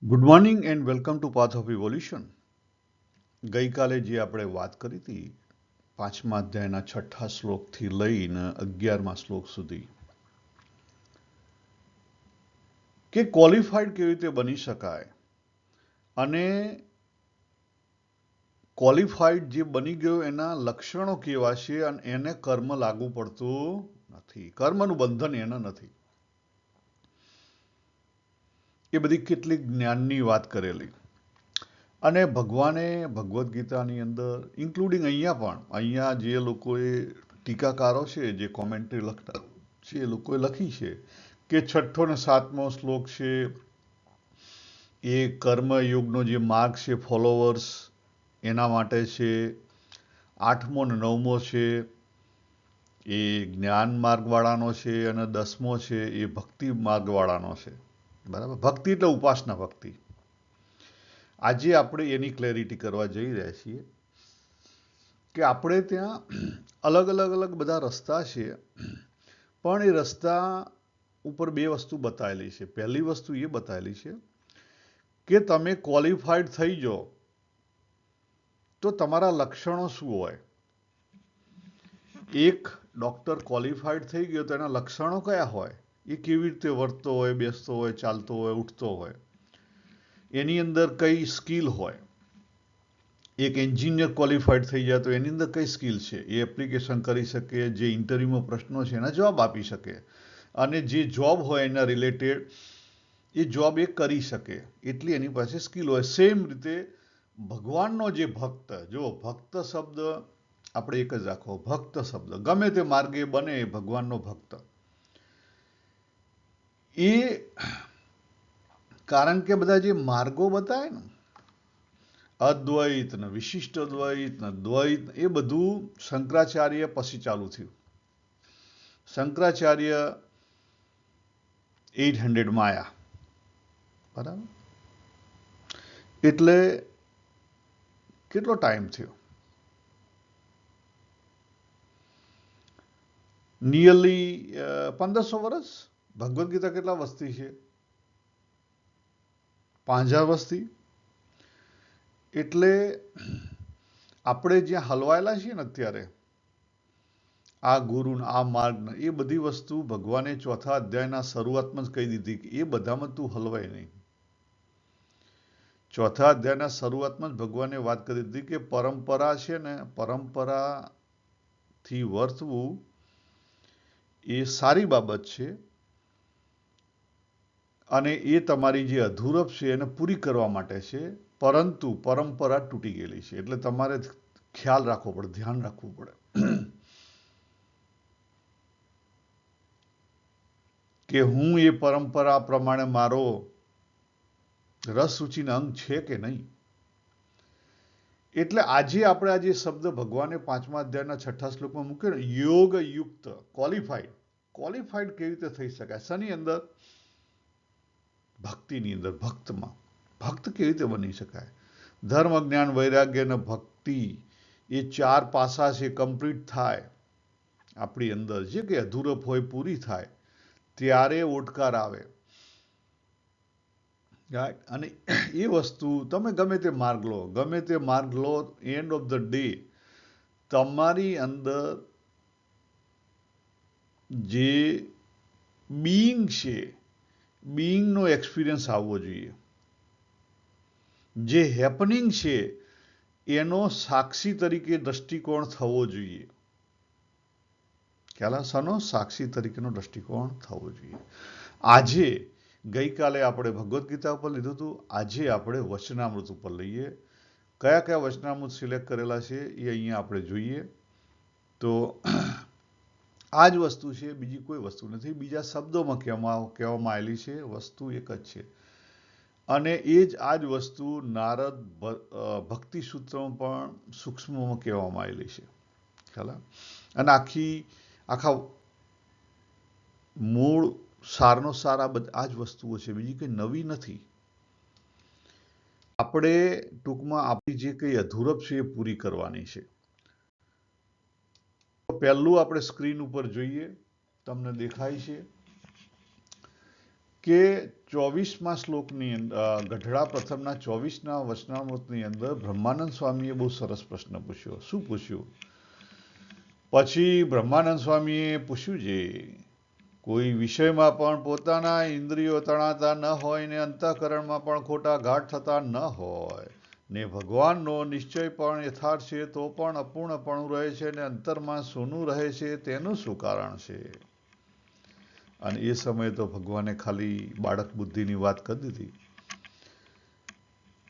Good morning and welcome to path of evolution. ગઈકાલે જે આપણે વાત કરી હતી 5મા અધ્યાયના 6ઠ્ઠા શ્લોકથી લઈને 11મા શ્લોક સુધી કે ક્વોલિફાઈડ કેવી રીતે બની શકાય અને ક્વોલિફાઈડ જે બની ગયો એના લક્ષણો કેવા છે અને એને કર્મ લાગુ પડતું નથી, કર્મનું બંધન એને નથી. એ બધી કેટલીક જ્ઞાનની વાત કરેલી અને ભગવાને ભગવદ્ ગીતાની અંદર ઇન્ક્લુડિંગ અહીંયા જે લોકોએ ટીકાકારો છે, જે કોમેન્ટ્રી લખતા છે, એ લોકોએ લખી છે કે 6ઠ્ઠો ને 7મો શ્લોક છે એ કર્મયોગનો જે માર્ગ છે ફોલોવર્સ એના માટે છે. 8મો ને 9મો છે એ જ્ઞાન માર્ગવાળાનો છે અને 10મો છે એ ભક્તિ માર્ગવાળાનો છે. બરાબર, ભક્તિ એટલે ઉપાસના ભક્તિ. આજે આપણે એની ક્લેરિટી કરવા જઈ રહ્યા છીએ કે આપણે ત્યાં અલગ અલગ બધા રસ્તા છે, પણ એ રસ્તા ઉપર બે વસ્તુ બતાવેલી છે. પહેલી વસ્તુ એ બતાવેલી છે કે તમે ક્વોલિફાઈડ થઈ જાઓ તો તમારા લક્ષણો શું હોય. એક ડૉક્ટર ક્વોલિફાઈડ થઈ ગયો તો એના લક્ષણો કયા હોય, એ કેવી રીતે વર્તતો હોય, બેસતો હોય, ચાલતો હોય, ઉઠતો હોય, એની અંદર કઈ સ્કિલ હોય. એક એન્જિનિયર ક્વોલિફાઈડ થઈ જાય તો એની અંદર કઈ સ્કિલ છે, એ એપ્લિકેશન કરી શકે, જે ઇન્ટરવ્યુમાં પ્રશ્નો છે એના જવાબ આપી શકે અને જે જોબ હોય એના રિલેટેડ એ જોબ એ કરી શકે, એટલી એની પાસે સ્કિલ હોય. સેમ રીતે ભગવાનનો જે ભક્ત, જો ભક્ત શબ્દ આપણે એક જ રાખો, ભક્ત શબ્દ ગમે તે માર્ગે બને ભગવાનનો ભક્ત, એ કારણ કે બધા જે માર્ગો બતાવે ને, અદ્વૈત ને વિશિષ્ટ અદ્વૈત ને દ્વૈત, એ બધું શંકરાચાર્ય પછી ચાલુ થયું. શંકરાચાર્ય 800માં આવ્યા, બરાબર. એટલે કેટલો ટાઈમ થયો? નિયરલી 1500 વર્ષ. ભગવદ્ ગીતા કેટલા વર્ષથી છે? 5000 વર્ષથી. એટલે આપણે જ્યાં હલવાયેલા છીએ ને અત્યારે, આ ગુરુ આ માર્ગ, એ બધી વસ્તુ ભગવાને 4થા અધ્યાયના શરૂઆતમાં જ કહી દીધી કે એ બધામાં તું હલવાય નહીં. 4થા અધ્યાયના શરૂઆતમાં જ ભગવાને વાત કરી દીધી કે પરંપરા છે ને, પરંપરાથી વર્તવું એ સારી બાબત છે અને એ તમારી જે અધૂરપ છે એને પૂરી કરવા માટે છે, પરંતુ પરંપરા તૂટી ગયેલી છે એટલે તમારે ખ્યાલ રાખવો પડે, ધ્યાન રાખવું પડે કે હું એ પરંપરા પ્રમાણે મારો રસ રુચિના અંગ છે કે નહીં. એટલે આજે આપણે આ જે શબ્દ ભગવાને 5મા અધ્યાયના 6ઠ્ઠા શ્લોકમાં મૂક્યો ને, યોગ યુક્ત, ક્વોલિફાઈડ કેવી રીતે થઈ શકાય? શની અંદર? ભક્તિની અંદર, ભક્તમાં. ભક્ત કેવી રીતે બની શકાય? ધર્મ, જ્ઞાન, વૈરાગ્ય અને ભક્તિ, એ 4 પાસા છે કમ્પ્લીટ થાય આપણી અંદર, જે કે અધૂરપ હોય પૂરી થાય ત્યારે ઓટકાર આવે. અને એ વસ્તુ તમે ગમે તે માર્ગ લો, એન્ડ ઓફ ધ ડે તમારી અંદર જે બીઈંગ છે, બીઈંગનો એક્સપિરિયન્સ આવવો જોઈએ. જે હેપનિંગ છે એનો સાક્ષી તરીકે દ્રષ્ટિકોણ થવો જોઈએ. શાનો? સાક્ષી તરીકેનો દ્રષ્ટિકોણ થવો જોઈએ. આજે, ગઈકાલે આપણે ભગવદ્ ગીતા ઉપર લીધું હતું, આજે આપણે વચનામૃત ઉપર લઈએ. કયા કયા વચનામૃત સિલેક્ટ કરેલા છે એ અહીંયા આપણે જોઈએ તો આ જ વસ્તુ છે, બીજી કોઈ વસ્તુ નથી. બીજા શબ્દોમાં કહેવામાં આવેલી છે, વસ્તુ એક જ છે. અને આ જ વસ્તુ નારદ ભક્તિ સૂત્રમાં પણ સૂક્ષ્મમાં કહેવામાં આવેલી છે. ખ્યાલ? અને આખા મૂળ સારનો સાર આ જ વસ્તુઓ છે, બીજી કંઈ નવી નથી. આપણે ટૂંકમાં આપણી જે કંઈ અધૂરપ છે એ પૂરી કરવાની છે. પહેલું આપણે સ્ક્રીન ઉપર જોઈએ, તમને દેખાય છે કે 24મા શ્લોકની ગઢડા પ્રથમના 24ના વચનામૃતની અંદર બ્રહ્માનંદ સ્વામીએ બહુ સરસ પ્રશ્ન પૂછ્યો. શું પૂછ્યું? પછી બ્રહ્માનંદ સ્વામીએ પૂછ્યું છે, કોઈ વિષયમાં પણ પોતાના ઇન્દ્રિયો તણાતા ન હોય ને અંતઃકરણમાં પણ ખોટા ઘાટ થતા ન હોય ને ભગવાનનો નિશ્ચય પણ યથાર્થ છે તો પણ અપૂર્ણપણું રહે છે ને અંતરમાં સોનું રહે છે, તેનું શું કારણ છે? અને એ સમયે તો ભગવાને ખાલી બાળક બુદ્ધિની વાત કરી દીધી.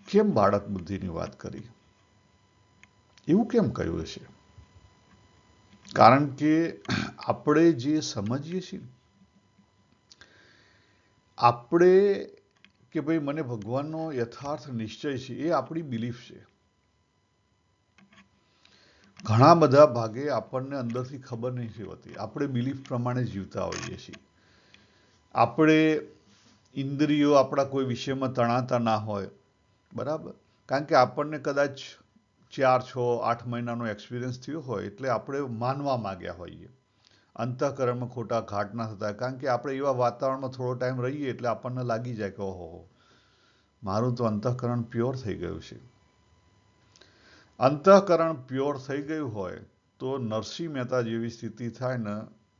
કેમ બાળક બુદ્ધિની વાત કરી? એવું કેમ કહ્યું હશે? કારણ કે આપણે જે સમજીએ છીએ, આપણે કે ભાઈ મને ભગવાનનો યથાર્થ નિશ્ચય છે, એ આપણી બિલીફ છે. ઘણા બધા ભાગે આપણને અંદરથી ખબર નથી હોતી. આપણે બિલીફ પ્રમાણે જીવતા હોઈએ છીએ. આપણે ઇન્દ્રિયો આપણા કોઈ વિષયમાં તણાતા ના હોય, બરાબર? કારણ કે આપણને કદાચ 4, 6, 8 મહિનાનો એક્સપિરિયન્સ થયો હોય એટલે આપણે માનવા માંગ્યા હોઈએ. અંતઃકરણમાં ખોટા ઘાટ ના થતા, કારણ કે આપણે એવા વાતાવરણમાં થોડો ટાઈમ રહીએ એટલે આપણને લાગી જાય કે ઓહો, મારું તો અંતઃકરણ પ્યોર થઈ ગયું છે. અંતઃકરણ પ્યોર થઈ ગયું હોય તો નરસિંહ મહેતા જેવી સ્થિતિ થાય ને,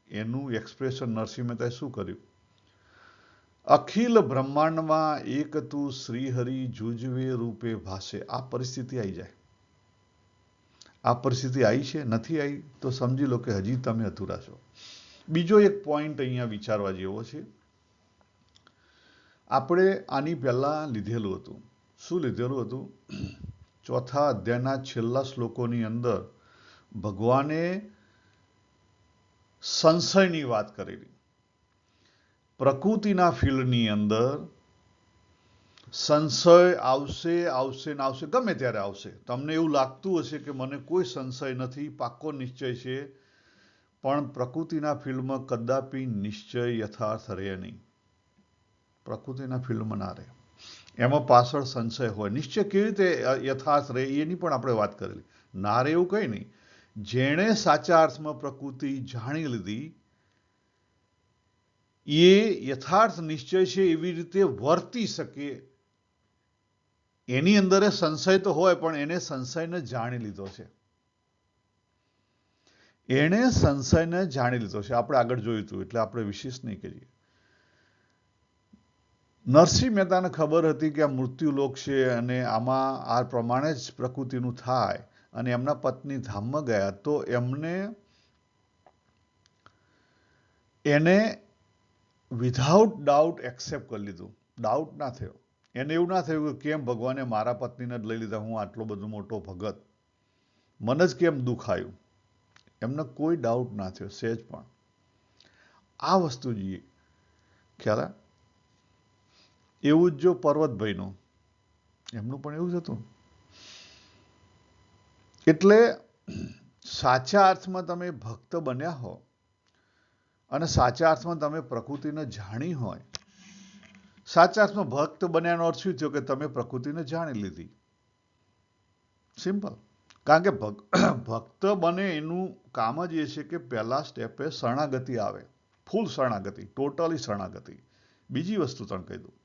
એનું એક્સપ્રેશન નરસિંહ મહેતાએ શું કર્યું? અખિલ બ્રહ્માંડમાં એક તું શ્રીહરિ જુજવે રૂપે ભાસે. આ પરિસ્થિતિ આવી જાય. આ પરિસ્થિતિ આવી છે? નથી આવી તો સમજી લો કે હજી તમે અધૂરા છો. બીજો એક પોઈન્ટ અહીંયા વિચારવા જેવો છે. આપણે આની પહેલા લીધેલું હતું. શું લીધેલું હતું? 4થા અધ્યાયના છેલ્લા શ્લોકોની અંદર ભગવાને સંશયની વાત કરેલી. પ્રકૃતિના ફિલ્ડની અંદર સંશય આવશે, આવશે ને આવશે, ગમે ત્યારે આવશે. તમને એવું લાગતું હશે કે મને કોઈ સંશય નથી, પાક્કો નિશ્ચય છે, પણ પ્રકૃતિના ફિલ્ડમાં કદાપી નિશ્ચય યથાર્થ રહે નહીં. પ્રકૃતિના ફિલ્ડમાં ના રહે. એમાં પાછળ સંશય હોય. નિશ્ચય કેવી રીતે યથાર્થ રહે એની પણ આપણે વાત કરેલી. ના રહે એવું કંઈ નહીં. જેણે સાચા અર્થમાં પ્રકૃતિ જાણી લીધી એ યથાર્થ નિશ્ચય છે એવી રીતે વર્તી શકે. એની અંદર સંશય તો હોય પણ એને સંશયને જાણી લીધો છે. એણે સંશયને જાણી લીધો છે. આપણે આગળ જોયું હતું એટલે આપણે વિશેષ નહીં કરીએ. નરસિંહ મહેતાને ખબર હતી કે આ મૃત્યુલોક છે અને આમાં આ પ્રમાણે જ પ્રકૃતિનું થાય, અને એમના પત્ની ધામમાં ગયા તો એને વિધાઉટ ડાઉટ એક્સેપ્ટ કરી લીધું. ડાઉટ ના થયો. એને એવું ના થયું કે કેમ ભગવાને મારા પત્નીને જ લઈ લીધા, હું આટલો બધો મોટો ભગત, મને જ કેમ દુઃખ આવ્યું. એમને કોઈ ડાઉટ ના થયો સહેજ પણ. આ વસ્તુ જોઈએ ખ્યાલ. એવું જ જો પર્વતભાઈનું, એમનું પણ એવું જ હતું. એટલે સાચા અર્થમાં તમે ભક્ત બન્યા હો અને સાચા અર્થમાં તમે પ્રકૃતિને જાણી હોય. સાચા અર્થમાં ભક્ત બન્યાનો અર્થ શું થયો? કે તમે પ્રકૃતિને જાણી લીધી. સિમ્પલ. કારણ કે ભક્ત બને એનું કામ જ એ છે કે પહેલા સ્ટેપે શરણાગતિ આવે. ફૂલ શરણાગતિ, ટોટલી શરણાગતિ. બીજી વસ્તુ તને કહી દઉં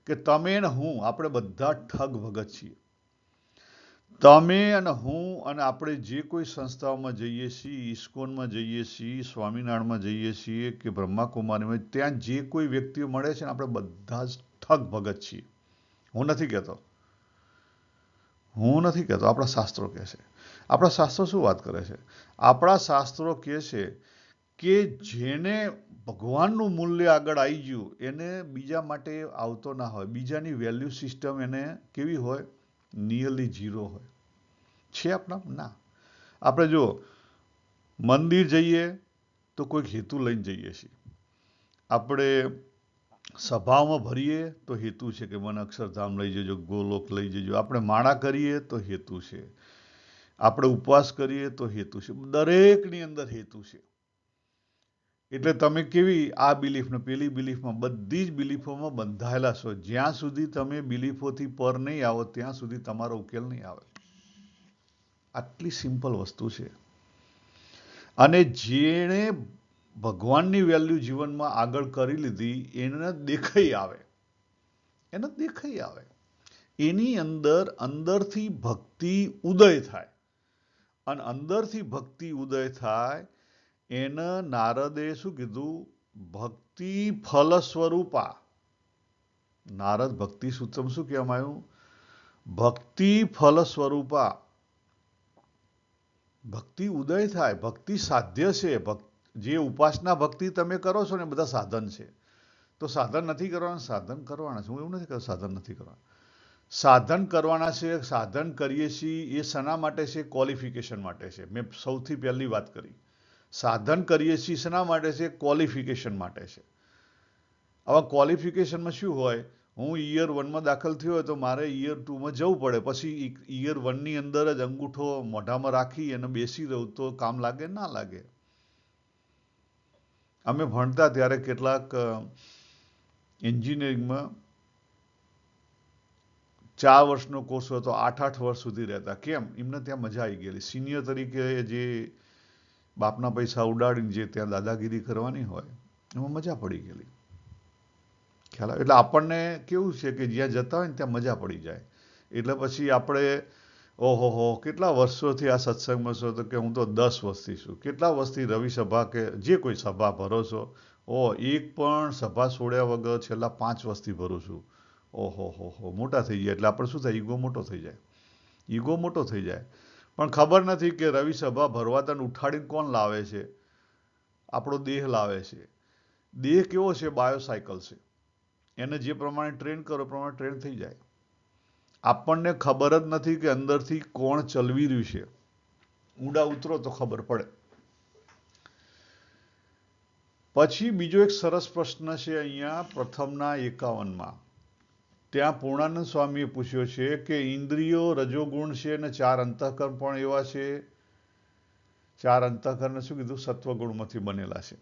કે તમે અને હું, આપણે બધા ઠગ ભગત છીએ. તમે અને હું અને આપણે જે કોઈ સંસ્થાઓમાં જઈએ છીએ, ઇસ્કોનમાં જઈએ છીએ, સ્વામિનારાયણમાં જઈએ છીએ કે બ્રહ્માકુમારીમાં, ત્યાં જે કોઈ વ્યક્તિઓ મળે છે ને, આપણે બધા જ ઠગ ભગત છીએ. હું નથી કહેતો. આપણા શાસ્ત્રો કહે છે. આપણા શાસ્ત્રો શું વાત કરે છે? આપણા શાસ્ત્રો કહે છે કે જેને ભગવાનનું મૂલ્ય આગળ આવી ગયું એને બીજા માટે આવતો ના હોય. બીજાની વેલ્યુ સિસ્ટમ એને કેવી હોય? નિયરલી ઝીરો હોય. છે આપણા? ના. આપણે જો મંદિર જઈએ તો કોઈક હેતુ લઈને જઈએ છીએ. આપણે સભામાં ભરીએ તો હેતુ છે કે મને અક્ષરધામ લઈ જજો, ગોલોક લઈ જજો. આપણે માળા કરીએ તો હેતુ છે. આપણે ઉપવાસ કરીએ તો હેતુ છે. દરેકની અંદર હેતુ છે. એટલે તમે કેવી આ બિલીફ ને પેલી બિલીફમાં, બધી જ બિલીફોમાં બંધાયેલા છો. જ્યાં સુધી તમે બિલીફોથી પર નહીં આવો ત્યાં સુધી તમારો ઉકેલ નહીં આવે. આટલી સિમ્પલ વસ્તુ છે. અને જેણે ભગવાનની વેલ્યુ જીવનમાં આગળ કરી લીધી, એને દેખાઈ આવે, એને દેખાઈ આવે, એની અંદરથી ભક્તિ ઉદય થાય, અને અંદરથી ભક્તિ ઉદય થાય એને નારદે શું કીધું? ભક્તિ ફલ સ્વરૂપા. નારદ ભક્તિ સૂત્રમાં શું કહેવામાં આવ્યું? ભક્તિ ફલ સ્વરૂપા. ભક્તિ ઉદય થાય, ભક્તિ સાધ્ય છે. જે ઉપાસના ભક્તિ તમે કરો છો ને બધા સાધન છે. તો સાધન નથી કરવાના, સાધન કરવાના છે. હું એવું નથી કહેતો સાધન નથી કરવાના, સાધન કરવાના છે. સાધન કરીએ છીએ એ શેના માટે છે? ક્વોલિફિકેશન માટે છે. મેં સૌથી પહેલી વાત કરી, સાધન કરીએ છીએ શેના માટે છે? ક્વોલિફિકેશન માટે છે. હવે ક્વોલિફિકેશનમાં શું હોય? હું ઈયર 1માં દાખલ થયો હોય તો મારે ઈયર 2માં જવું પડે. પછી ઈયર 1ની અંદર જ અંગૂઠો મોઢામાં રાખી અને બેસી રહું તો કામ લાગે ના લાગે? અમે ભણતા ત્યારે કેટલાક એન્જિનિયરિંગમાં 4 વર્ષનો કોર્સ હતો, 8-8 વર્ષ સુધી રહેતા. કેમ? એમને ત્યાં મજા આવી ગયેલી. સિનિયર તરીકે જે બાપના પૈસા ઉડાડીને જે ત્યાં દાદાગીરી કરવાની હોય એમાં મજા પડી ગયેલી. ખ્યાલ આવે? એટલે આપણને કેવું છે કે જ્યાં જતા હોય ને ત્યાં મજા પડી જાય. એટલે પછી આપણે ઓહો કેટલા વર્ષોથી આ સત્સંગમાં છો? તો કે હું તો 10 વર્ષથી છું. કેટલા વર્ષથી રવિ સભા કે જે કોઈ સભા ભરો છો? એક પણ સભા છોડ્યા વગર છેલ્લા 5 વર્ષથી ભરું છું. ઓહો મોટા થઈ જાય એટલે આપણે શું થાય? ઈગો મોટો થઈ જાય. ઈગો મોટો થઈ જાય. પણ ખબર નથી કે રવિ સભા ભરવા તને ઉઠાડીને કોણ લાવે છે? આપણો દેહ લાવે છે. દેહ કેવો છે? બાયોસાયકલ છે. એને જે પ્રમાણે ટ્રેન કરો એ પ્રમાણે ટ્રેન થઈ જાય. આપણને ખબર જ નથી કે અંદરથી કોણ ચલવી રહ્યું છે. ઊંડા ઉતરો તો ખબર પડે. પછી બીજો એક સરસ પ્રશ્ન છે અહીંયા પ્રથમના 51માં. ત્યાં પૂર્ણાનંદ સ્વામીએ પૂછ્યો છે કે ઇન્દ્રિયો રજોગુણ છે અને 4 અંતઃકરણ પણ એવા છે. 4 અંતઃકરણ શું કીધું? સત્વગુણમાંથી બનેલા છે.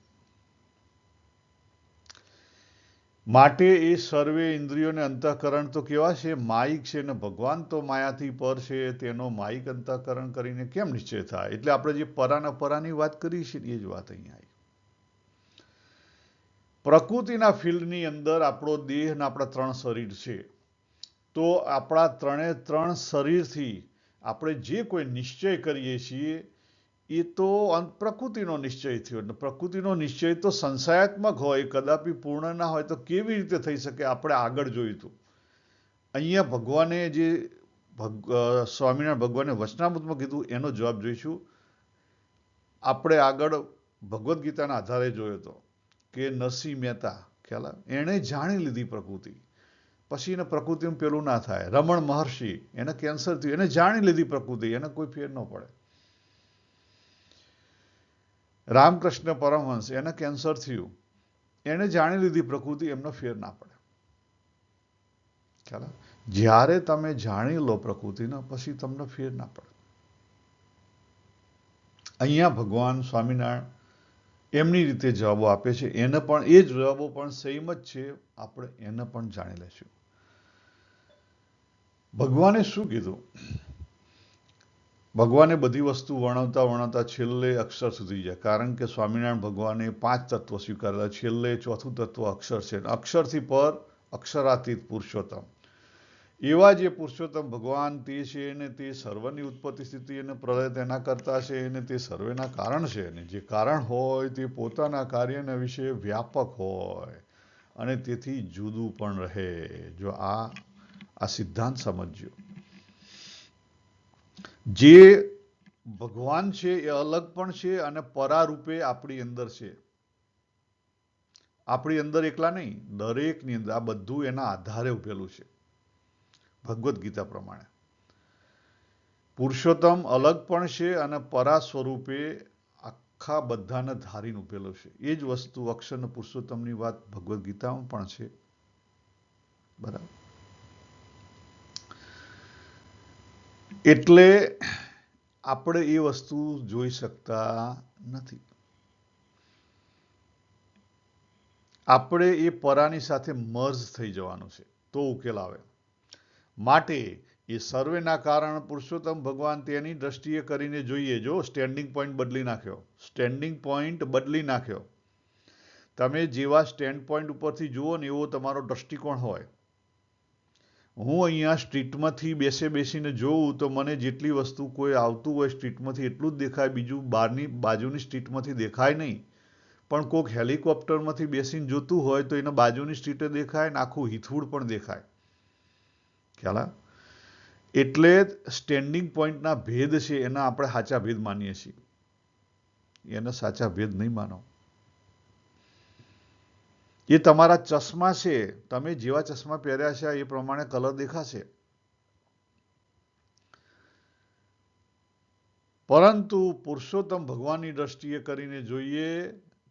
માટે એ સર્વે ઇન્દ્રિયોને અંતઃકરણ તો કેવા છે? માયિક છે. અને ભગવાન તો માયાથી પર છે, તેનો માયિક અંતઃકરણ કરીને કેમ નિશ્ચય થાય? એટલે આપણે જે પરાની વાત કરી છે એ જ વાત અહીંયા આવી. પ્રકૃતિના ફિલ્ડની અંદર આપણો દેહ અને આપણા 3 શરીર છે. તો આપણા 3 શરીરથી આપણે જે કોઈ નિશ્ચય કરીએ છીએ એ તો પ્રકૃતિનો નિશ્ચય થયો. એટલે પ્રકૃતિનો નિશ્ચય તો સંશયાત્મક હોય, કદાપી પૂર્ણ ના હોય. તો કેવી રીતે થઈ શકે? આપણે આગળ જોયું હતું. અહીંયા ભગવાને જે સ્વામિનારાયણ ભગવાને વચનામૃતમાં કીધું એનો જવાબ જોઈશું. આપણે આગળ ભગવદ્ ગીતાના આધારે જોયો હતો કે નરસિંહ મહેતા, ખ્યાલ આવે? એણે જાણી લીધી પ્રકૃતિ. પછી એને પ્રકૃતિનું પેલું ના થાય. રમણ મહર્ષિ, એને કેન્સર થયું, એને જાણી લીધી પ્રકૃતિ, એને કોઈ ફેર ન પડે. રામકૃષ્ણ પરમહંસ, એને કેન્સર થયું, એને જાણી લીધી પ્રકૃતિ, એમનો ફેર ના પડે. ખ્યાલ આવે? જ્યારે તમે જાણી લો પ્રકૃતિને પછી તમને ફેર ના પડે. અહીંયા ભગવાન સ્વામિનારાયણ એમની રીતે જવાબો આપે છે. એને પણ એ જ જવાબો પણ સેમ જ છે. આપણે એને પણ જાણી લઈશું. ભગવાને શું કીધું? ભગવાને બધી વસ્તુ વર્ણવતા છેલ્લે અક્ષર સુધી જાય. કારણ કે સ્વામિનારાયણ ભગવાને 5 તત્વો સ્વીકારેલા. છેલ્લે 4થું તત્વ અક્ષર છે. અક્ષરથી પર અક્ષરાતીત પુરુષોત્તમ. એવા જે પુરુષોત્તમ ભગવાન તે છે અને તે સર્વની ઉત્પત્તિ સ્થિતિ અને પ્રલય તેના કરતા છે અને તે સર્વેના કારણ છે. અને જે કારણ હોય તે પોતાના કાર્યના વિશે વ્યાપક હોય અને તેથી જુદું પણ રહે. જો આ સિદ્ધાંત સમજજો. જે ભગવાન છે એ અલગ પણ છે અને પરારૂપે આપણી અંદર છે. આપણી અંદર એકલા નહીં, દરેકની અંદર. આ બધું એના આધારે ઉભેલું છે ભગવદ્ ગીતા પ્રમાણે. પુરુષોત્તમ અલગ પણ છે અને પરા સ્વરૂપે આખા બધાને ધારીને ઉભેલો છે. એ જ વસ્તુ અક્ષર અને પુરુષોત્તમની વાત ભગવદ્ ગીતામાં પણ છે. બરાબર? એટલે આપણે એ વસ્તુ જોઈ શકતા નથી. આપણે એ પરાની સાથે મર્જ થઈ જવાનું છે તો ઉકેલ આવે. માટે એ સર્વેના કારણ પુરુષોત્તમ ભગવાન તેની દ્રષ્ટિએ કરીને જોઈએ. જો સ્ટેન્ડિંગ પોઈન્ટ બદલી નાખ્યો. સ્ટેન્ડિંગ પોઈન્ટ બદલી નાખ્યો. તમે જેવા સ્ટેન્ડ પોઈન્ટ ઉપરથી જુઓ ને એવો તમારો દ્રષ્ટિકોણ હોય. હું અહીંયા સ્ટ્રીટમાંથી બેસીને જોઉં તો મને જેટલી વસ્તુ કોઈ આવતું હોય સ્ટ્રીટમાંથી એટલું જ દેખાય, બીજું બાજુની સ્ટ્રીટમાંથી દેખાય નહીં. પણ કોઈક હેલિકોપ્ટરમાંથી બેસીને જોતું હોય તો એના બાજુની સ્ટ્રીટે દેખાય ને આખું હિથવુડ પણ દેખાય. ખ્યાલ આવે? એટલે સ્ટેન્ડિંગ પોઈન્ટના ભેદ છે એના આપણે સાચા ભેદ માનીએ છીએ, એના સાચા ભેદ નહીં માનો. એ તમારા ચશ્મા છે, તમે જેવા ચશ્મા પહેર્યા છે એ પ્રમાણે કલર દેખાશે. પરંતુ પુરુષોત્તમ ભગવાનની દ્રષ્ટિએ કરીને જોઈએ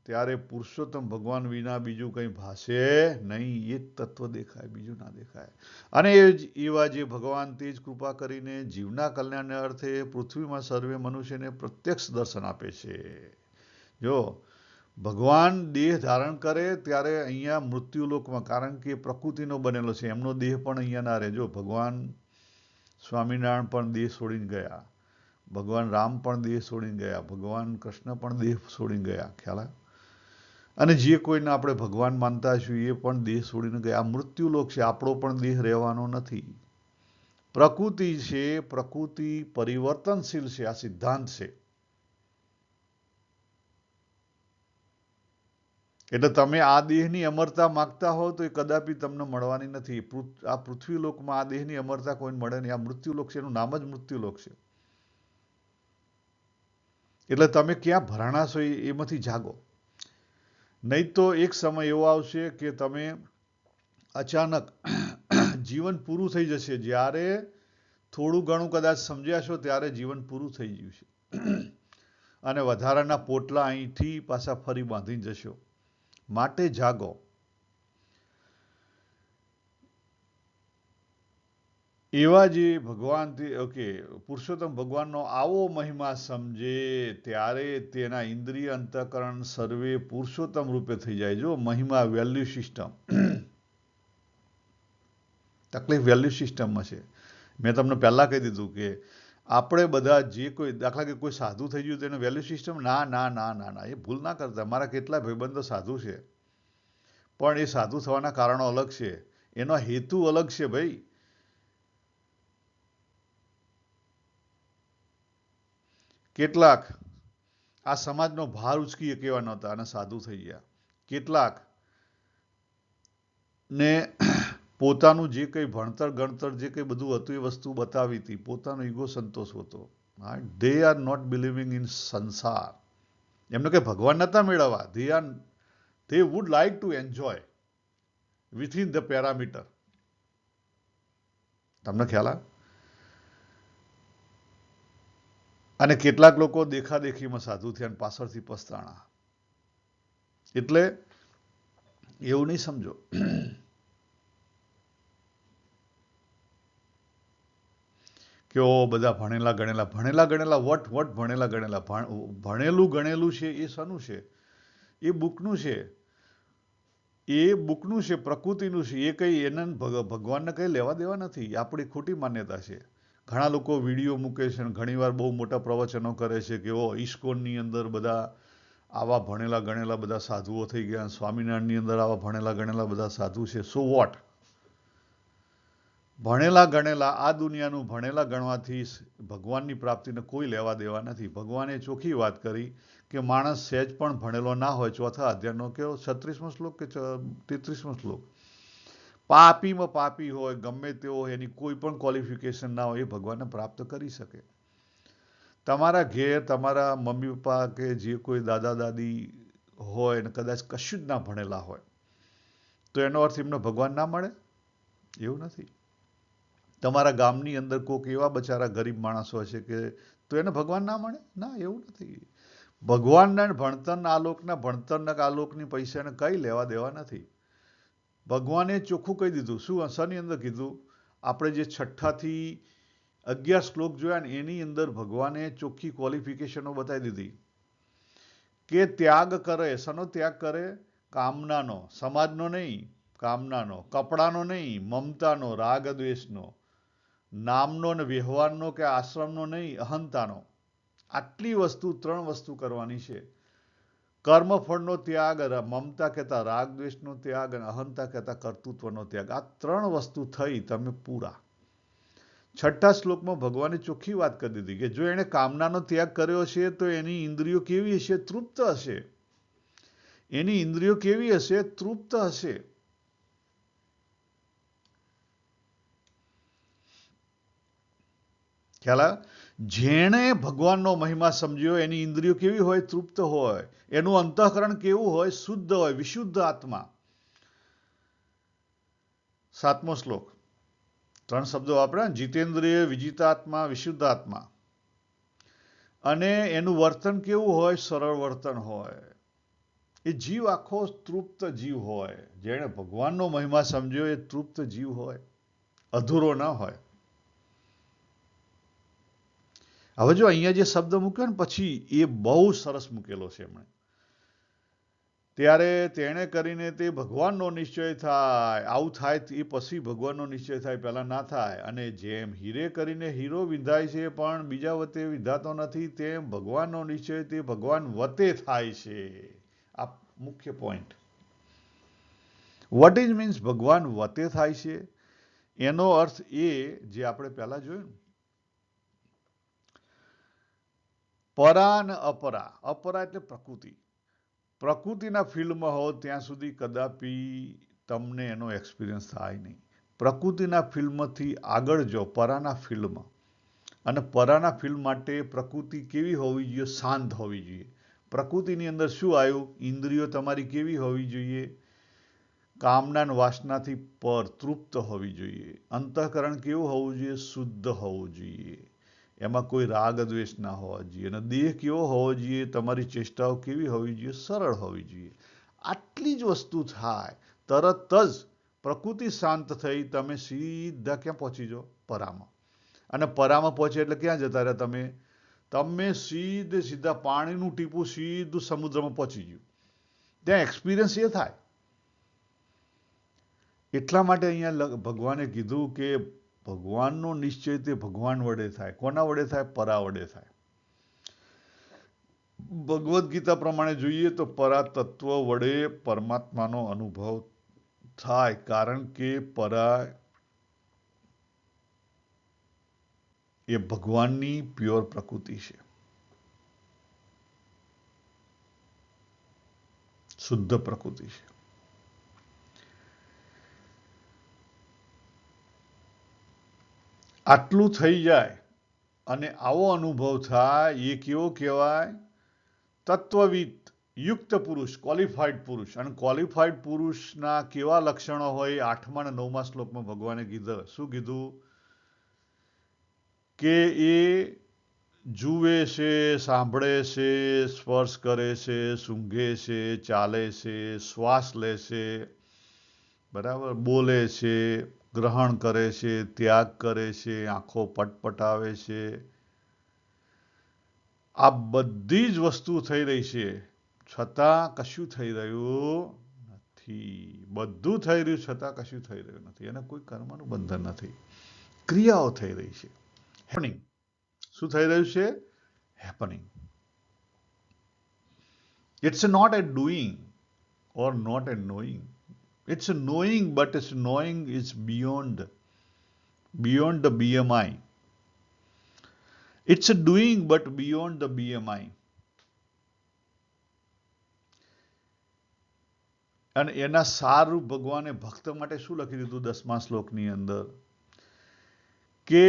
ત્યારે પુરુષોત્તમ ભગવાન વિના બીજું કંઈ ભાષે નહીં. એ જ તત્વ દેખાય, બીજું ના દેખાય. અને એવા જે ભગવાન તે જ કૃપા કરીને જીવના કલ્યાણને અર્થે પૃથ્વીમાં સર્વે મનુષ્યને પ્રત્યક્ષ દર્શન આપે છે. જો ભગવાન દેહ ધારણ કરે ત્યારે અહીંયા મૃત્યુલોકમાં, કારણ કે પ્રકૃતિનો બનેલો છે, એમનો દેહ પણ અહીંયા ના રહે. જો ભગવાન સ્વામિનારાયણ પણ દેહ છોડીને ગયા, ભગવાન રામ પણ દેહ છોડીને ગયા, ભગવાન કૃષ્ણ પણ દેહ છોડીને ગયા. ખ્યાલ આવે? અને જે કોઈને આપણે ભગવાન માનતા છીએ એ પણ દેહ છોડીને ગયા. આ મૃત્યુલોક છે, આપણો પણ દેહ રહેવાનો નથી. પ્રકૃતિ છે, પ્રકૃતિ પરિવર્તનશીલ છે, આ સિદ્ધાંત છે. એટલે તમે આ દેહની અમરતા માગતા હો તો એ કદાપી તમને મળવાની નથી. આ પૃથ્વીલોકમાં આ દેહની અમરતા કોઈને મળે નહીં. આ મૃત્યુલોક છે, એનું નામ જ મૃત્યુલોક છે. એટલે તમે ક્યાં ભરાણા છો એમાંથી જાગો. નહીં તો એક સમય એવો આવશે કે તમે અચાનક જીવન પૂરું થઈ જશે. જ્યારે થોડું ઘણું કદાચ સમજ્યા છો ત્યારે જીવન પૂરું થઈ ગયું છે અને વધારાના પોટલા અહીંથી પાછા ફરી બાંધીને જશો. માટે જાગો. એવા જે ભગવાન પુરુષોત્તમ ભગવાનનો આવો મહિમા સમજે ત્યારે તેના ઇન્દ્રિય અંતઃકરણ સર્વે પુરુષોત્તમ રૂપે થઈ જાય. જો મહિમા વેલ્યુ સિસ્ટમ, તકલીફ વેલ્યુ સિસ્ટમમાં છે. મેં તમને પહેલા કહી દીધું કે આપણે બધા જે કોઈ, દાખલા કે કોઈ સાધુ થઈ ગયું તેને વેલ્યુ સિસ્ટમ, ના ના ના ના ના, એ ભૂલ ના કરતા. મારા કેટલા ભાઈબંધો સાધુ છે, પણ એ સાધુ થવાના કારણો અલગ છે, એનો હેતુ અલગ છે ભાઈ. કેટલાક આ સમાજનો ભાર ઉચકી કેવા નહોતા અને સાધુ થઈ ગયા. કેટલાક ને પોતાનું જે કંઈ ભણતર ગણતર જે કંઈ બધું હતું એ વસ્તુ બતાવી હતી, પોતાનો ઈગો સંતોષ હતો. They are not believing in sansar. એમને કંઈ ભગવાન નતા મેળવવા. they would like to enjoy within the parameter. તમને ખ્યાલ આવે? અને કેટલાક લોકો દેખાદેખીમાં સાધુ થયા પાછળથી પસ્તાણા. એટલે એવું નહીં સમજો. કે બધા ભણેલા ગણેલા વટ ભણેલા ગણેલા. ભણેલું ગણેલું છે એ શાનું છે? એ બુકનું છે, એ બુકનું છે, પ્રકૃતિનું છે. એ કંઈ એને ભગવાનને કંઈ લેવા દેવા નથી. આપણી ખોટી માન્યતા છે. ઘણા લોકો વિડીયો મૂકે છે અને ઘણીવાર બહુ મોટા પ્રવચનો કરે છે કે ઇસ્કોનની અંદર બધા આવા ભણેલા ગણેલા બધા સાધુઓ થઈ ગયા, સ્વામિનારાયણની અંદર આવા ભણેલા ગણેલા બધા સાધુ છે. So what? ભણેલા ગણેલા આ દુનિયાનું ભણેલા ગણવાથી ભગવાનની પ્રાપ્તિને કોઈ લેવા દેવા નથી. ભગવાને ચોખ્ખી વાત કરી કે માણસ સહેજ પણ ભણેલો ના હોય, ચોથા અધ્યાયનો કેવો 36મો શ્લોક કે 33મો શ્લોક, પાપીમાં પાપી હોય, ગમે તેવો એની કોઈ પણ ક્વોલિફિકેશન ના હોય, એ ભગવાનને પ્રાપ્ત કરી શકે. તમારા ઘેર તમારા મમ્મી પપ્પા કે જે કોઈ દાદા દાદી હોય અને કદાચ કશું જ ના ભણેલા હોય તો એનો અર્થ એમને ભગવાન ના મળે? એવું નથી. તમારા ગામની અંદર કોઈક એવા બચારા ગરીબ માણસો હશે કે તો એને ભગવાન ના મળે? ના, એવું નથી. ભગવાનના ભણતરના આલોકના ભણતરના આલોકની પૈસાને કંઈ લેવા દેવા નથી. ભગવાને ચોખ્ખું કહી દીધું. શું શની અંદર કીધું? આપણે જે 6 થી 11 શ્લોક જોયા ને એની અંદર ભગવાને ચોખ્ખી ક્વોલિફિકેશનો બતાવી દીધી કે ત્યાગ કરે. શનો ત્યાગ કરે? કામનાનો, સમાજનો નહીં, કામનાનો. કપડાનો નહીં, મમતાનો, રાગ દ્વેષનો. નામનો ને વ્યવહારનો કે આશ્રમનો નહીં, અહંતાનો. આટલી વસ્તુ, 3 વસ્તુ કરવાની છે. કર્મફળનો ત્યાગ, મમતા કહેતા રાગ દ્વેષનો ત્યાગ અને અહંતા કહેતા કર્તૃત્વનો ત્યાગ. આ 3 વસ્તુ થઈ તમે પૂરા. 6ઠ્ઠા શ્લોકમાં ભગવાને ચોખ્ખી વાત કરી દીધી કે જો એણે કામનાનો ત્યાગ કર્યો છે તો એની ઇન્દ્રિયો કેવી હશે? તૃપ્ત હશે. એની ઇન્દ્રિયો કેવી હશે? તૃપ્ત હશે. ખ્યાલ આવ્યો? જેણે ભગવાનનો મહિમા સમજ્યો એની ઇન્દ્રિયો કેવી હોય? તૃપ્ત હોય. એનું અંતઃકરણ કેવું હોય? શુદ્ધ હોય, વિશુદ્ધ આત્મા. 7મો શ્લોક. 3 શબ્દો વાપર્યા: જીતેન્દ્રિય, વિજિતાત્મા, વિશુદ્ધ આત્મા. અને એનું વર્તન કેવું હોય? સરળ વર્તન હોય. એ જીવ આખો તૃપ્ત જીવ હોય. જેણે ભગવાનનો મહિમા સમજ્યો એ તૃપ્ત જીવ હોય, અધૂરો ના હોય. હવે જો અહીંયા જે શબ્દ મૂક્યો ને પછી એ બહુ સરસ મૂકેલો છે એમણે. ત્યારે તેણે કરીને તે ભગવાનનો નિશ્ચય થાય. આવું થાય એ પછી ભગવાનનો નિશ્ચય થાય, પહેલા ના થાય. અને જેમ હીરે કરીને હીરો વિંધાય છે પણ બીજા વતે વિંધાતો નથી, તેમ ભગવાનનો નિશ્ચય તે ભગવાન વતે થાય છે. આ મુખ્ય પોઈન્ટ. વોટ ઇઝ મીન્સ ભગવાન વતે થાય છે? એનો અર્થ એ જે આપણે પહેલા જોયું ને, પરા અને અપરા. અપરા એટલે પ્રકૃતિ. પ્રકૃતિના ફિલ્ડમાં હો ત્યાં સુધી કદાપી તમને એનો એક્સપિરિયન્સ થાય નહીં. પ્રકૃતિના ફિલ્ડમાંથી આગળ જો પરાના ફિલ્ડમાં, અને પરાના ફિલ્ડ માટે પ્રકૃતિ કેવી હોવી જોઈએ? શાંત હોવી જોઈએ. પ્રકૃતિની અંદર શું આવ્યું? ઇન્દ્રિયો તમારી કેવી હોવી જોઈએ? કામના અને વાસનાથી પર, તૃપ્ત હોવી જોઈએ. અંતઃકરણ કેવું હોવું જોઈએ? શુદ્ધ હોવું જોઈએ. એમાં કોઈ રાગ દ્વેષ ના હોવા જોઈએ. અને દેહ કેવો હોવો જોઈએ? તમારી ચેષ્ટાઓ કેવી હોવી જોઈએ? સરળ હોવી જોઈએ. આટલી જ વસ્તુ થાય તરત જ પ્રકૃતિ શાંત થઈ, તમે સીધા ક્યાં પહોંચી જાઓ? પરામાં. અને પરામાં પહોંચે એટલે ક્યાં જતા રહ્યા તમે? તમે સીધા પાણીનું ટીપું સીધું સમુદ્રમાં પહોંચી ગયું. ત્યાં એક્સપિરિયન્સ એ થાય. એટલા માટે અહીંયા ભગવાને કીધું કે ભગવાનનો નિશ્ચય તે ભગવાન વડે થાય. કોના વડે થાય? પરા વડે થાય. ભગવદ્ ગીતા પ્રમાણે જોઈએ તો પરા તત્વ વડે પરમાત્માનો અનુભવ થાય. કારણ કે પરા એ ભગવાનની પ્યોર પ્રકૃતિ છે, શુદ્ધ પ્રકૃતિ છે. આટલું થઈ જાય અને આવો અનુભવ થાય, એ કેવો કહેવાય? તત્વવિદ, યુક્ત પુરુષ, ક્વોલિફાઈડ પુરુષ. અને ક્વોલિફાઈડ પુરુષના કેવા લક્ષણો હોય? 8મા અને 9મા શ્લોકમાં ભગવાને કીધું. શું કીધું? કે એ જુએ છે, સાંભળે છે, સ્પર્શ કરે છે, સૂંઘે છે, ચાલે છે, શ્વાસ લે છે, બરાબર, બોલે છે, ગ્રહણ કરે છે, ત્યાગ કરે છે, આંખો પટપટાવે છે. આ બધી જ વસ્તુ થઈ રહી છે, છતાં કશું થઈ રહ્યું નથી. બધું થઈ રહ્યું છતાં કશું થઈ રહ્યું નથી. એને કોઈ કર્મનું બંધન નથી. ક્રિયાઓ થઈ રહી છે, હેપનિંગ. શું થઈ રહ્યું છે? Happening. It's not a doing or not a knowing. It's a knowing, but it's knowing is beyond the BMI. It's a doing, but beyond the BMI. અને એના સારું ભગવાને ભક્ત માટે શું લખી દીધું 10મા શ્લોકની અંદર? કે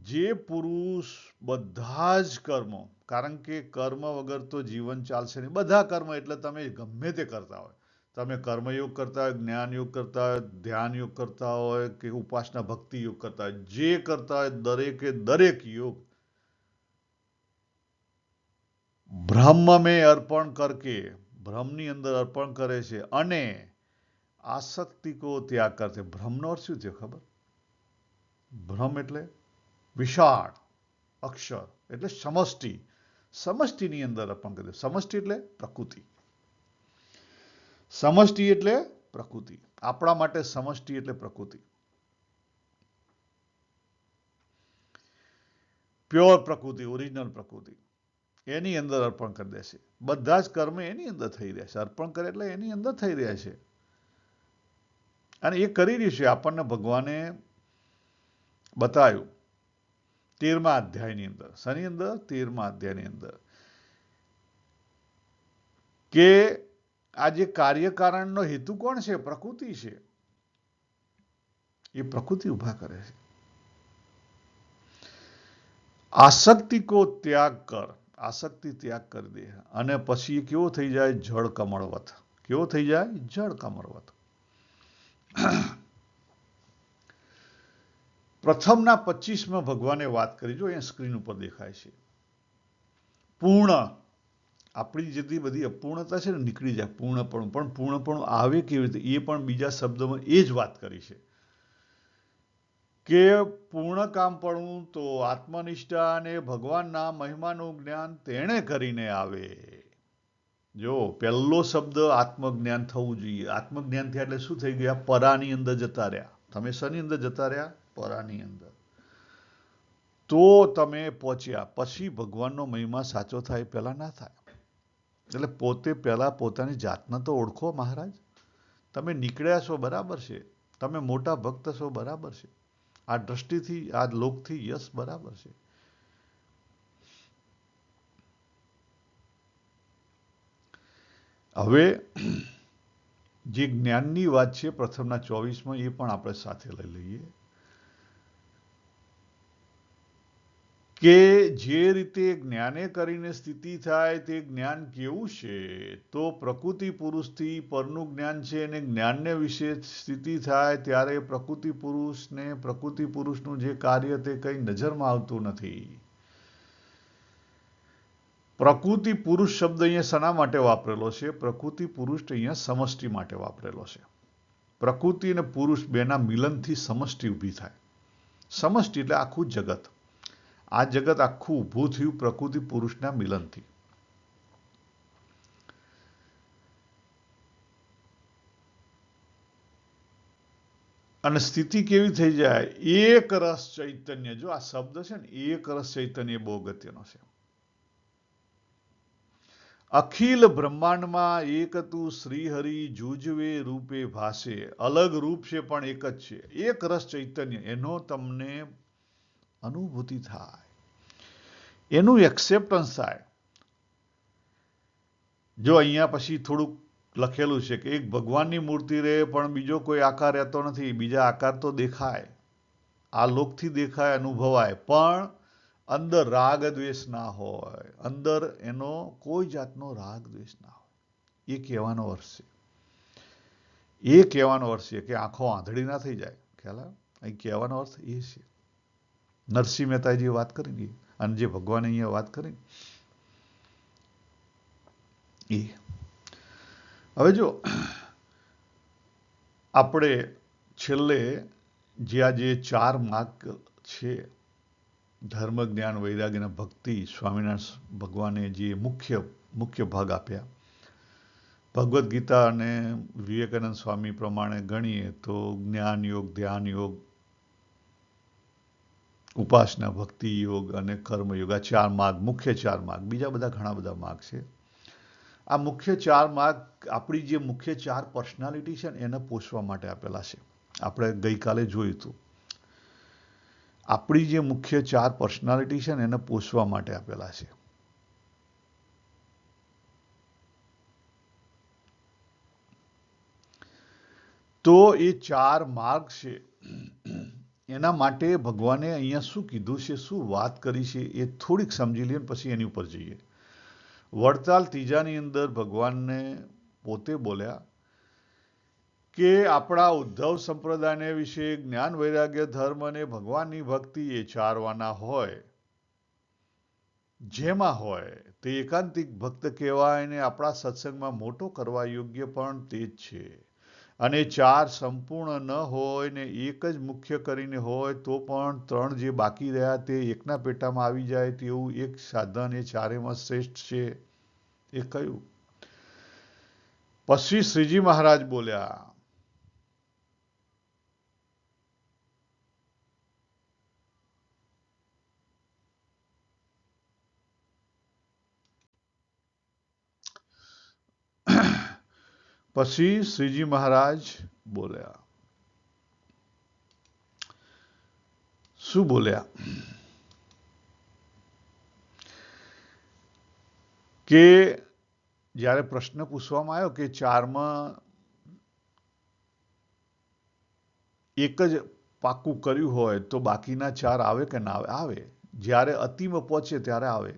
જે પુરુષ બધા જ કર્મો, કારણ કે કર્મ વગર તો જીવન ચાલશે નહીં. બધા કર્મ એટલે તમે ગમે તે કરતા હોય, તમે કર્મયોગ કરતા હોય, જ્ઞાન યોગ કરતા હોય, ધ્યાન યોગ કરતા હોય કે ઉપાસના ભક્તિ યોગ કરતા હોય, જે કરતા હોય દરેકે દરેક યોગ બ્રહ્મ મેં અર્પણ કરકે, બ્રહ્મની અંદર અર્પણ કરે છે. અને આસક્તિ કો ત્યાગ કરશે. બ્રહ્મનો અર્થ શું થયો ખબર? બ્રહ્મ એટલે વિશાળ, અક્ષર એટલે સમષ્ટિ. સમષ્ટિની અંદર અર્પણ કરે. સમષ્ટિ એટલે પ્રકૃતિ. સમષ્ટિ એટલે પ્રકૃતિ. આપણા માટે સમષ્ટિ એટલે પ્રકૃતિ. પ્યોર પ્રકૃતિ, ઓરિજિનલ પ્રકૃતિ. એની અંદર અર્પણ કરી દેશે. બધા જ કર્મ એની અંદર થઈ રહ્યા છે. અર્પણ કરે એટલે એની અંદર થઈ રહ્યા છે. અને એ કરી રહ્યું છે. આપણને ભગવાને બતાવ્યું 13મા અધ્યાયની અંદર. શની અંદર? 13મા અધ્યાયની અંદર કે આ જે કાર્યકારણનો હેતુ કોણ છે? પ્રકૃતિ છે. એ પ્રકૃતિ ઉભા કરે છે. આસક્તિ કો ત્યાગ કર. આસક્તિ ત્યાગ કરી દે અને પછી એ કેવો થઈ જાય? જળ કમળવત. કેવો થઈ જાય? જળ કમળવત. પ્રથમના 25માં ભગવાને વાત કરી. જો અહીંયા સ્ક્રીન ઉપર દેખાય છે. પૂર્ણ. આપણી જેટલી બધી અપૂર્ણતા છે ને નીકળી જાય. પૂર્ણપણું. પણ પૂર્ણપણું આવે કેવી રીતે? એ પણ બીજા શબ્દોમાં એ જ વાત કરી છે કે પૂર્ણ કામપણું તો આત્મનિષ્ઠા અને ભગવાનના મહિમાનું જ્ઞાન તેણે કરીને આવે. જો પહેલો શબ્દ આત્મજ્ઞાન થવું જોઈએ. આત્મજ્ઞાન થયા એટલે શું થઈ ગયા? પરાની અંદર જતા રહ્યા. તમે શની અંદર જતા રહ્યા? પરાની અંદર. તો તમે પહોંચ્યા. પછી ભગવાનનો મહિમા સાચો થાય પહેલા ના થાય. એટલે પોતે પહેલા પોતાની જાતને તો ઓળખો મહારાજ. તમે નીકળ્યા છો બરાબર છે. તમે મોટા ભક્ત છો બરાબર છે. આ દ્રષ્ટિથી આ લોકથી યશ બરાબર છે. હવે જે જ્ઞાનની વાત છે પ્રથમના 24માં એ પણ આપણે સાથે લઈ લઈએ કે જે રીતે જ્ઞાને કરીને સ્થિતિ થાય તે જ્ઞાન કેવું છે? તો પ્રકૃતિ પુરુષથી પરનું જ્ઞાન છે અને જ્ઞાનને વિશે સ્થિતિ થાય ત્યારે પ્રકૃતિ પુરુષને પ્રકૃતિ પુરુષનું જે કાર્ય તે કંઈ નજરમાં આવતું નથી. પ્રકૃતિ પુરુષ શબ્દ અહીંયા શના માટે વાપરેલો છે? પ્રકૃતિ પુરુષ અહીંયા સમષ્ટિ માટે વાપરેલો છે. પ્રકૃતિ અને પુરુષ બેના મિલનથી સમષ્ટિ ઊભી થાય. સમષ્ટિ એટલે આખું જગત. આ જગત આખું ઊભું થયું પ્રકૃતિ પુરુષના મિલનથી. અને સ્થિતિ કેવી થઈ જાય? એક રસ ચૈતન્ય. જો આ શબ્દ છે ને, એક રસ ચૈતન્ય બહુ અગત્યનો છે. અખિલ બ્રહ્માંડમાં એક તું શ્રીહરિ જુજવે રૂપે ભાસે. અલગ રૂપ છે પણ એક જ છે. એક રસ ચૈતન્ય. એનો તમને અનુભૂતિ થાય. એનું એક્સેપ્ટન્સ થાય. જો અહીંયા પછી થોડુંક લખેલું છે કે એક ભગવાનની મૂર્તિ રહે પણ બીજો કોઈ આકાર રહેતો નથી. બીજા આકાર તો દેખાય. આ લોકથી દેખાય, અનુભવાય. પણ અંદર રાગ દ્વેષ ના હોય. અંદર એનો કોઈ જાતનો રાગ દ્વેષ ના હોય. એ કહેવાનો અર્થ છે. એ કહેવાનો અર્થ છે કે આંખો આંધળી ના થઈ જાય. ખ્યાલ આવે? અહીં કહેવાનો અર્થ એ છે. નરસિંહ મહેતાએ જે વાત કરી અને જે ભગવાને અહીંયા વાત કરી એ. હવે જો આપણે છેલ્લે જે આ જે 4 માર્ગ છે ધર્મ, જ્ઞાન, વૈરાગ્ય અને ભક્તિ, સ્વામિનારાયણ ભગવાને જે મુખ્ય ભાગ આપ્યા. ભગવદ્ ગીતા અને વિવેકાનંદ સ્વામી પ્રમાણે ગણીએ તો જ્ઞાન યોગ, ધ્યાન યોગ, ઉપાસના, ભક્તિ યોગ અને કર્મયોગ. આ 4 માર્ગ, મુખ્ય 4 માર્ગ. બીજા બધા ઘણા બધા માર્ગ છે. આ મુખ્ય 4 માર્ગ આપણી જે મુખ્ય 4 પર્સનાલિટી છે ને એને પોષવા માટે આપેલા છે. આપણે ગઈકાલે જોયું હતું. આપણી જે મુખ્ય 4 પર્સનાલિટી છે ને એને પોષવા માટે આપેલા છે. તો એ 4 માર્ગ છે. એના માટે ભગવાને અહીંયા શું કીધું છે, શું વાત કરી છે એ થોડીક સમજી લઈએ પછી એની ઉપર જઈએ. વડતાલ ત્રીજાની અંદર ભગવાનને પોતે બોલ્યા કે આપણા ઉદ્ધવ સંપ્રદાયને વિશે જ્ઞાન, વૈરાગ્ય, ધર્મ અને ભગવાનની ભક્તિ એ ચારવાના હોય. જેમાં હોય તે એકાંતિક ભક્ત કહેવાય અને આપણા સત્સંગમાં મોટો કરવા યોગ્ય પણ તે જ છે. અને 4 સંપૂર્ણ ન હોય ને એક જ મુખ્ય કરીને હોય તો પણ 3 જે બાકી રહ્યા તે એકના પેટામાં આવી જાય તેવું એક સાધન એ ચારેયમાં શ્રેષ્ઠ છે. એ કયું? પછી શ્રીજી મહારાજ બોલ્યા પછી શ્રીજી મહારાજ બોલ્યા. શું બોલ્યા? કે જ્યારે પ્રશ્ન પૂછવામાં આવ્યો કે ચારમાં એક જ પાકું કર્યું હોય તો બાકીના ચાર આવે કે ના આવે? આવે. જ્યારે અતિમાં પહોંચે ત્યારે આવે.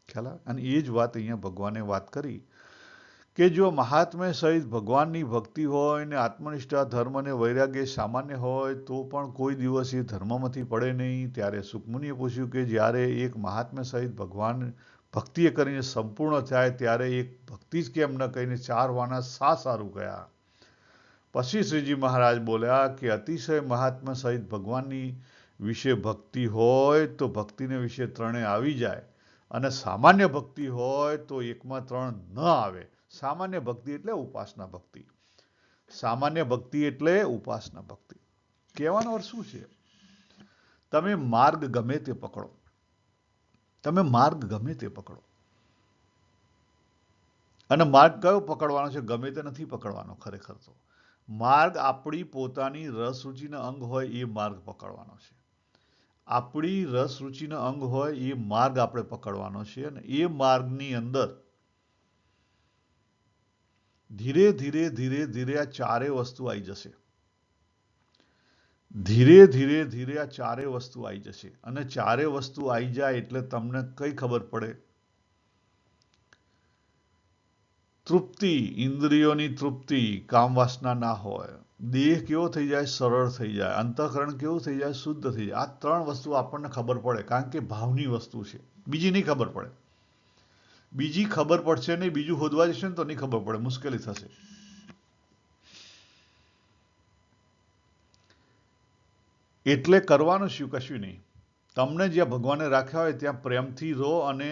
ખ્યાલ આવે? અને એ જ વાત અહીંયા ભગવાને વાત કરી કે જો મહાત્મ્ય સહિત ભગવાનની ભક્તિ હોય ને આત્મનિષ્ઠા, ધર્મ અને વૈરાગ્ય સામાન્ય હોય તો પણ કોઈ દિવસ એ ધર્મમાંથી પડે નહીં. ત્યારે સુખમુનિએ પૂછ્યું કે જ્યારે એક મહાત્મ્ય સહિત ભગવાન ભક્તિએ કરીને સંપૂર્ણ થાય ત્યારે એક ભક્તિ જ કેમ ન કહીને ચાર વાના શા સારું ગયા? પછી શ્રીજી મહારાજ બોલ્યા કે અતિશય મહાત્મા સહિત ભગવાનની વિશે ભક્તિ હોય તો ભક્તિને વિશે ત્રણે આવી જાય, અને સામાન્ય ભક્તિ હોય તો એકમાં ત્રણ ન આવે. સામાન્ય ભક્તિ એટલે ઉપાસના ભક્તિ. સામાન્ય ભક્તિ એટલે ઉપાસના ભક્તિ. કહેવાનો અર્થ શું છે? તમે માર્ગ ગમે તે પકડો, તમે માર્ગ ગમે તે પકડો, અને માર્ગ કયો પકડવાનો છે? ગમે તે નથી પકડવાનો. ખરેખર તો માર્ગ આપણી પોતાની રસ રુચિના અંગ હોય એ માર્ગ પકડવાનો છે. આપણી રસ રુચિનો અંગ હોય એ માર્ગ આપણે પકડવાનો છે, અને એ માર્ગની અંદર ધીરે ધીરે ધીરે ધીરે આ ચારે વસ્તુ આવી જશે. ધીરે ધીરે ધીરે આ ચારે વસ્તુ આવી જશે, અને ચારે વસ્તુ આવી જાય એટલે તમને કઈ ખબર પડે? તૃપ્તિ, ઇન્દ્રિયોની તૃપ્તિ, કામ વાસના ના હોય, દેહ કેવો થઈ જાય? સરળ થઈ જાય. અંતઃકરણ કેવું થઈ જાય? શુદ્ધ થઈ જાય. આ ત્રણ વસ્તુ આપણને ખબર પડે, કારણ કે ભાવની વસ્તુ છે. બીજી નહીં ખબર પડે. બીજી ખબર પડશે નહીં, બીજું શોધવા જશે ને તો નહીં ખબર પડે, મુશ્કેલી થશે. એટલે કરવાનું શું? કશું નહીં. તમને જ્યાં ભગવાને રાખ્યા હોય ત્યાં પ્રેમથી રહો, અને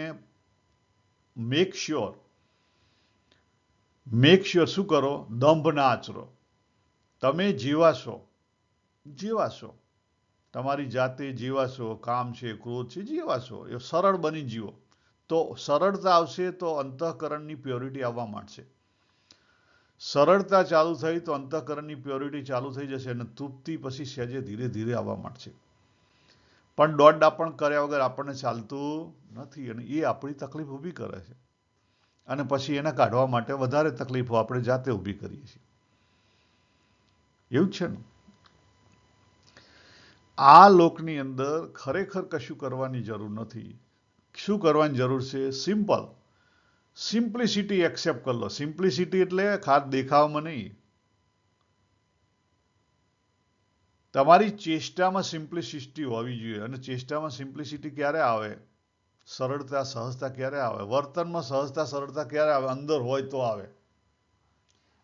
મેક શ્યોર શું કરો? દંભ ના આચરો. તમે જેવા છો, જેવા છો, તમારી જાતે જેવા છો, કામ છે, ક્રોધ છે, જેવા છો, એ સરળ બની જીવો. તો સરળતા આવશે તો અંતઃકરણની પ્યોરિટી આવવા માંડશે. સરળતા ચાલુ થઈ તો અંતઃકરણની પ્યોરિટી ચાલુ થઈ જશે, અને તૃપ્તિ પછી સહેજે ધીરે ધીરે આવવા માંડશે. પણ દોડ દાપણ કર્યા વગર આપણને ચાલતું નથી, અને એ આપણી તકલીફ ઊભી કરે છે. અને પછી એને કાઢવા માટે વધારે તકલીફો આપણે જાતે ઊભી કરીએ છીએ. એવું જ છે ને? આ લોકની અંદર ખરેખર કશું કરવાની જરૂર નથી. શું કરવાની જરૂર છે? સિમ્પલ. સિમ્પ્લિસિટી એક્સેપ્ટ કરી લો. સિમ્પ્લિસિટી એટલે ખાસ દેખાવમાં નહીં. તમારી ચેષ્ટામાં સિમ્પ્લિસિટી હોવી જોઈએ. અને ચેષ્ટામાં સિમ્પ્લિસિટી ક્યારે આવે? સરળતા, સહજતા ક્યારે આવે? વર્તનમાં સહજતા, સરળતા ક્યારે આવે? અંદર હોય તો આવે.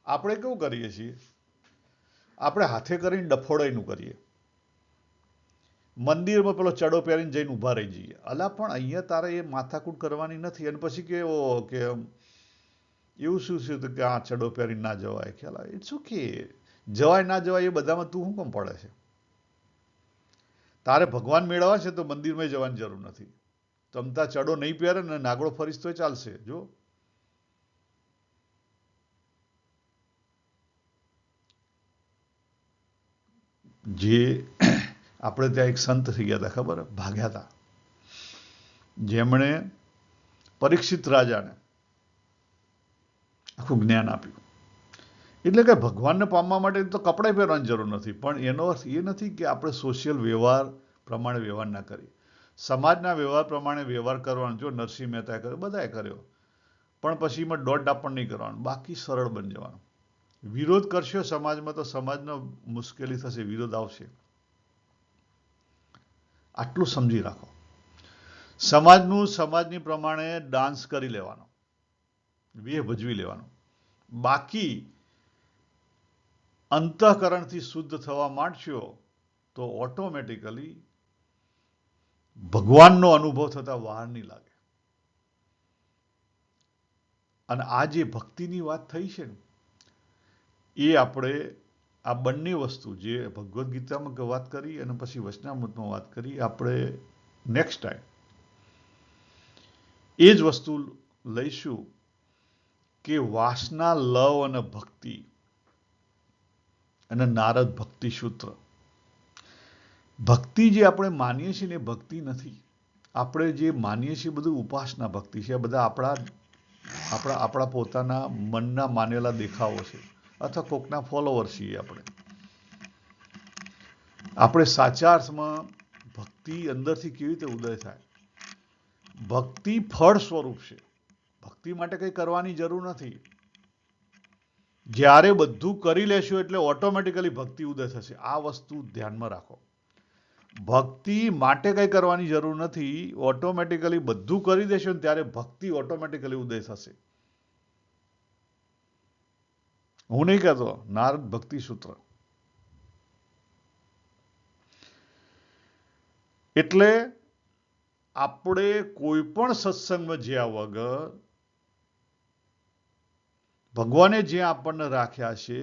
આપણે કેવું કરીએ છીએ? આપણે હાથે કરીને ડફોડાઈનું કરીએ. મંદિરમાં પેલો ચડો પહેરીને જઈને ઊભા રહી જઈએ. અલા, પણ અહીંયા તારે એ માથાકૂટ કરવાની નથી. અને પછી કેવો કે એવું શું છે કે આ ચડો પહેરીને ના જવાય? ખ્યાલ આવે? It's okay. જવાય ના જવાય એ બધામાં તું શું કેમ પડે છે? તારે ભગવાન મેળવવા છે તો મંદિરમાં જવાની જરૂર નથી. તમતા ચડો નહીં પહેરે ને નાગડો ફરીશ તોય ચાલશે. જો જે આપણે ત્યાં એક સંત થઈ ગયા હતા, ખબર? ભાગ્યા હતા, જેમણે પરીક્ષિત રાજાને આખું જ્ઞાન આપ્યું. એટલે કે ભગવાનને પામવા માટે તો કપડાં પહેરવાની જરૂર નથી, પણ એનો અર્થ એ નથી કે આપણે સોશિયલ વ્યવહાર પ્રમાણે વ્યવહાર ના કરીએ. સમાજના વ્યવહાર પ્રમાણે વ્યવહાર કરવાનો. જો નરસિંહ મહેતાએ કર્યો, બધાએ કર્યો, પણ પછી એમાં દોડ દાપણ નહીં કરવાનું. બાકી સરળ બની જવાનું. વિરોધ કરશો સમાજમાં તો સમાજનો મુશ્કેલી થશે, વિરોધ આવશે. આટલું સમજી રાખો. સમાજનું સમાજની પ્રમાણે ડાન્સ કરી લેવાનો, વેહ ભજવી લેવાનો. બાકી અંતઃકરણથી શુદ્ધ થવા માંડશો તો ઓટોમેટિકલી ભગવાનનો અનુભવ થતા વાર નહીં લાગે. અને આ જે ભક્તિની વાત થઈ છે ને, એ આપણે આ બંને વસ્તુ જે ભગવદ્ ગીતામાં વાત કરી અને પછી વચનામૃતમાં વાત કરી, આપણે નેક્સ્ટ ટાઈમ એ જ વસ્તુ લઈશું કે વાસના, લવ અને ભક્તિ અને નારદ ભક્તિ સૂત્ર. ભક્તિ જે આપણે માનીએ છીએ ને ભક્તિ નથી. આપણે જે માનીએ છીએ બધું ઉપાસના ભક્તિ છે. બધા આપણા પોતાના મનના માનેલા દેખાવો છે અથવા કોકના ફોલોવર છીએ આપણે. આપણે સાચા અર્થમાં ભક્તિ અંદરથી કેવી રીતે ઉદય થાય? ભક્તિ ફળ સ્વરૂપ છે. ભક્તિ માટે કંઈ કરવાની જરૂર નથી. જ્યારે બધું કરી લેશો એટલે ઓટોમેટિકલી ભક્તિ ઉદય થશે. આ વસ્તુ ધ્યાનમાં રાખો. ભક્તિ માટે કંઈ કરવાની જરૂર નથી. ઓટોમેટિકલી બધું કરી દેશો ને ત્યારે ભક્તિ ઓટોમેટિકલી ઉદય થશે. હું નહીં કહેતો, નારદ ભક્તિ સૂત્ર. એટલે આપણે કોઈ પણ સત્સંગમાં જ્યાં વગર ભગવાને જ્યાં આપણને રાખ્યા છે,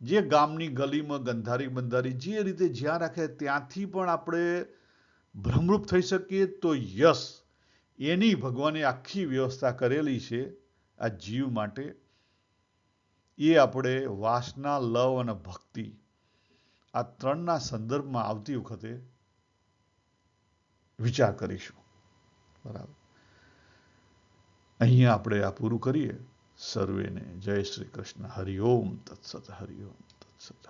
જે ગામની ગલીમાં ગંધારી બંધારી જે રીતે જ્યાં રાખે ત્યાંથી પણ આપણે ભ્રમરૂપ થઈ શકીએ તો યસ, એની ભગવાને આખી વ્યવસ્થા કરેલી છે આ જીવ માટે. એ આપણે વાસના, લવ અને ભક્તિ આ ત્રણના સંદર્ભમાં આવતી વખતે વિચાર કરીશું. બરાબર. અહીંયા આપણે આ પૂરું કરીએ. સર્વેને જય શ્રી કૃષ્ણ. હરિઓમ તત્સત. હરિઓમ તત્સત.